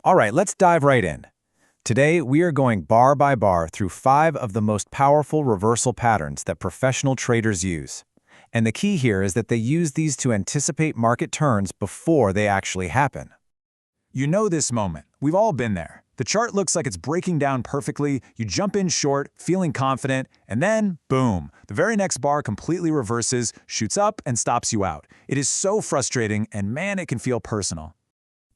All right, let's dive right in. Today, we are going bar by bar through 5 of the most powerful reversal patterns that professional traders use. And the key here is that they use these to anticipate market turns before they actually happen. You know this moment. We've all been there. The chart looks like it's breaking down perfectly, you jump in short, feeling confident, and then, boom, the very next bar completely reverses, shoots up, and stops you out. It is so frustrating, and man, it can feel personal.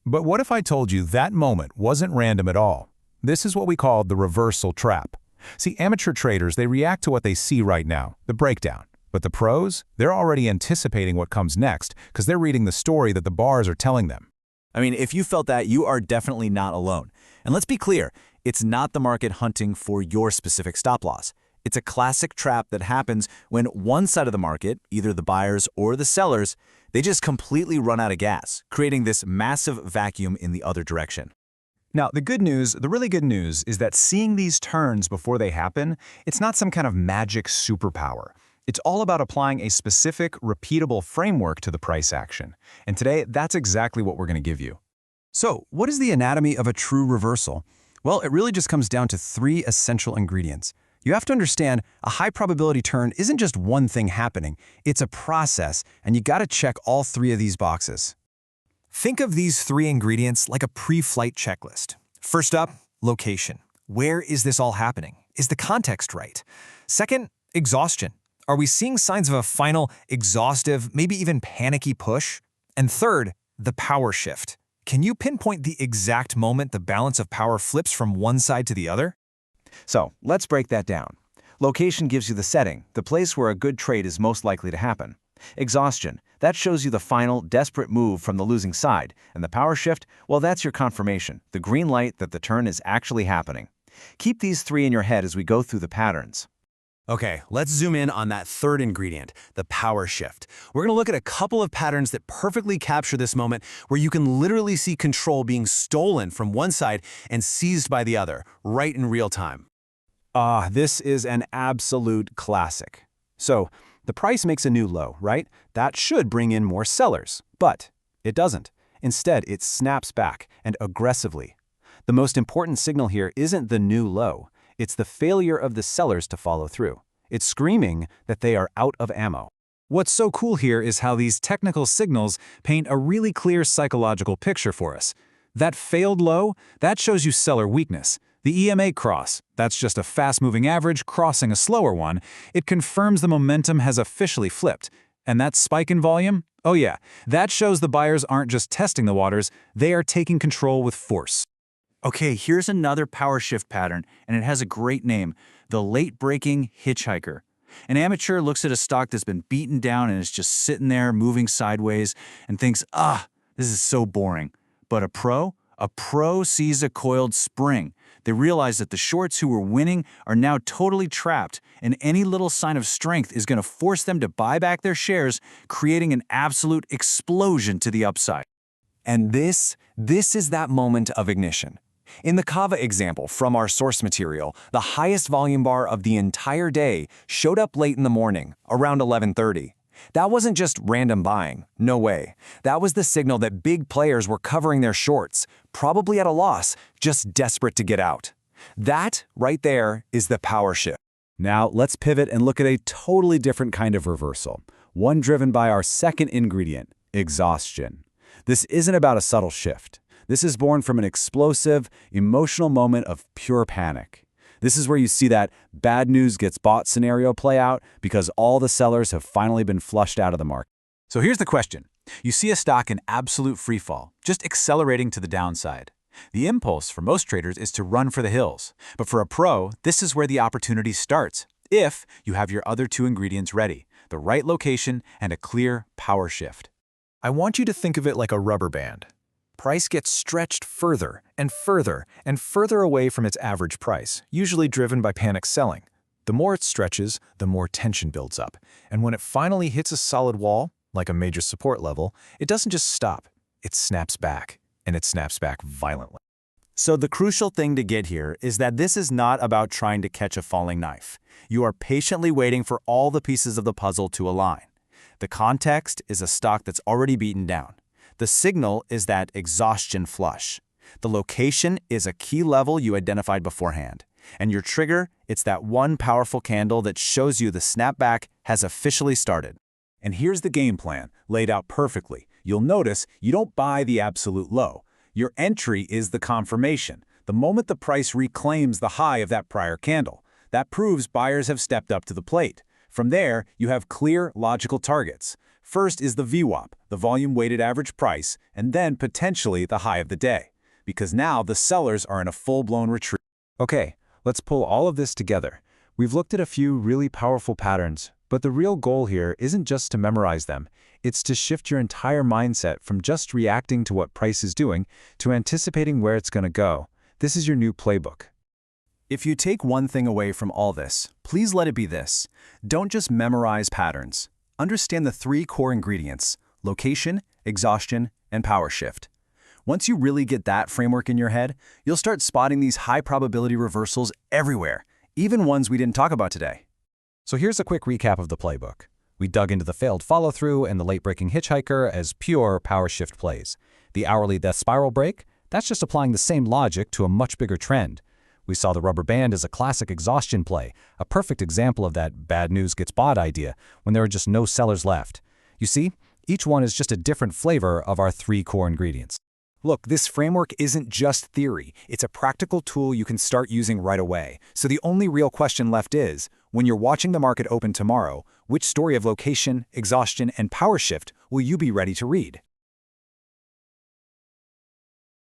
But what if I told you that moment wasn't random at all? This is what we call the reversal trap. See, amateur traders, they react to what they see right now, the breakdown. But the pros, they're already anticipating what comes next because they're reading the story that the bars are telling them. I mean, if you felt that, you are definitely not alone. And let's be clear, it's not the market hunting for your specific stop loss. It's a classic trap that happens when one side of the market, either the buyers or the sellers, they just completely run out of gas, creating this massive vacuum in the other direction. Now, the really good news is that seeing these turns before they happen, it's not some kind of magic superpower. It's all about applying a specific, repeatable framework to the price action. And today, that's exactly what we're going to give you. So, what is the anatomy of a true reversal? Well, it really just comes down to 3 essential ingredients. You have to understand a high probability turn isn't just one thing happening, it's a process, and you got to check all 3 of these boxes. Think of these 3 ingredients like a pre-flight checklist. First up, location. Where is this all happening? Is the context right? Second, exhaustion. Are we seeing signs of a final, exhaustive, maybe even panicky push? And third, the power shift. Can you pinpoint the exact moment the balance of power flips from one side to the other? So, let's break that down. Location gives you the setting, the place where a good trade is most likely to happen. Exhaustion, that shows you the final, desperate move from the losing side. And the power shift, well, that's your confirmation, the green light that the turn is actually happening. Keep these 3 in your head as we go through the patterns. Okay, let's zoom in on that third ingredient, the power shift. We're going to look at a couple of patterns that perfectly capture this moment where you can literally see control being stolen from one side and seized by the other, right in real time. This is an absolute classic. So, the price makes a new low, right? That should bring in more sellers, but it doesn't. Instead, it snaps back, and aggressively. The most important signal here isn't the new low. It's the failure of the sellers to follow through. It's screaming that they are out of ammo. What's so cool here is how these technical signals paint a really clear psychological picture for us. That failed low, that shows you seller weakness. The EMA cross, that's just a fast-moving average crossing a slower one. It confirms the momentum has officially flipped. And that spike in volume? Oh yeah, that shows the buyers aren't just testing the waters, they are taking control with force. Okay, here's another power shift pattern, and it has a great name, the late-breaking Hitchhiker. An amateur looks at a stock that's been beaten down and is just sitting there moving sideways and thinks, this is so boring. But a pro sees a coiled spring. They realize that the shorts who were winning are now totally trapped, and any little sign of strength is going to force them to buy back their shares, creating an absolute explosion to the upside. And this is that moment of ignition. In the Kava example from our source material, the highest volume bar of the entire day showed up late in the morning, around 11:30. That wasn't just random buying, no way. That was the signal that big players were covering their shorts, probably at a loss, just desperate to get out. That, right there, is the power shift. Now, let's pivot and look at a totally different kind of reversal, one driven by our second ingredient, exhaustion. This isn't about a subtle shift. This is born from an explosive, emotional moment of pure panic. This is where you see that bad news gets bought scenario play out because all the sellers have finally been flushed out of the market. So here's the question. You see a stock in absolute freefall, just accelerating to the downside. The impulse for most traders is to run for the hills. But for a pro, this is where the opportunity starts, if you have your other 2 ingredients ready, the right location and a clear power shift. I want you to think of it like a rubber band. Price gets stretched further and further and further away from its average price, usually driven by panic selling. The more it stretches, the more tension builds up. And when it finally hits a solid wall, like a major support level, it doesn't just stop, it snaps back, and it snaps back violently. So the crucial thing to get here is that this is not about trying to catch a falling knife. You are patiently waiting for all the pieces of the puzzle to align. The context is a stock that's already beaten down. The signal is that exhaustion flush. The location is a key level you identified beforehand. And your trigger, it's that one powerful candle that shows you the snapback has officially started. And here's the game plan, laid out perfectly. You'll notice you don't buy the absolute low. Your entry is the confirmation, the moment the price reclaims the high of that prior candle. That proves buyers have stepped up to the plate. From there, you have clear, logical targets. First is the VWAP, the volume-weighted average price, and then potentially the high of the day, because now the sellers are in a full-blown retreat. Okay, let's pull all of this together. We've looked at a few really powerful patterns, but the real goal here isn't just to memorize them. It's to shift your entire mindset from just reacting to what price is doing to anticipating where it's going to go. This is your new playbook. If you take one thing away from all this, please let it be this. Don't just memorize patterns. Understand the 3 core ingredients: location, exhaustion, and power shift. Once you really get that framework in your head, you'll start spotting these high-probability reversals everywhere, even ones we didn't talk about today. So here's a quick recap of the playbook. We dug into the failed follow-through and the late-breaking Hitchhiker as pure power shift plays. The hourly death spiral break, that's just applying the same logic to a much bigger trend. We saw the rubber band as a classic exhaustion play, a perfect example of that bad news gets bought idea when there are just no sellers left. You see, each one is just a different flavor of our 3 core ingredients. Look, this framework isn't just theory. It's a practical tool you can start using right away. So the only real question left is, when you're watching the market open tomorrow, which story of location, exhaustion, and power shift will you be ready to read?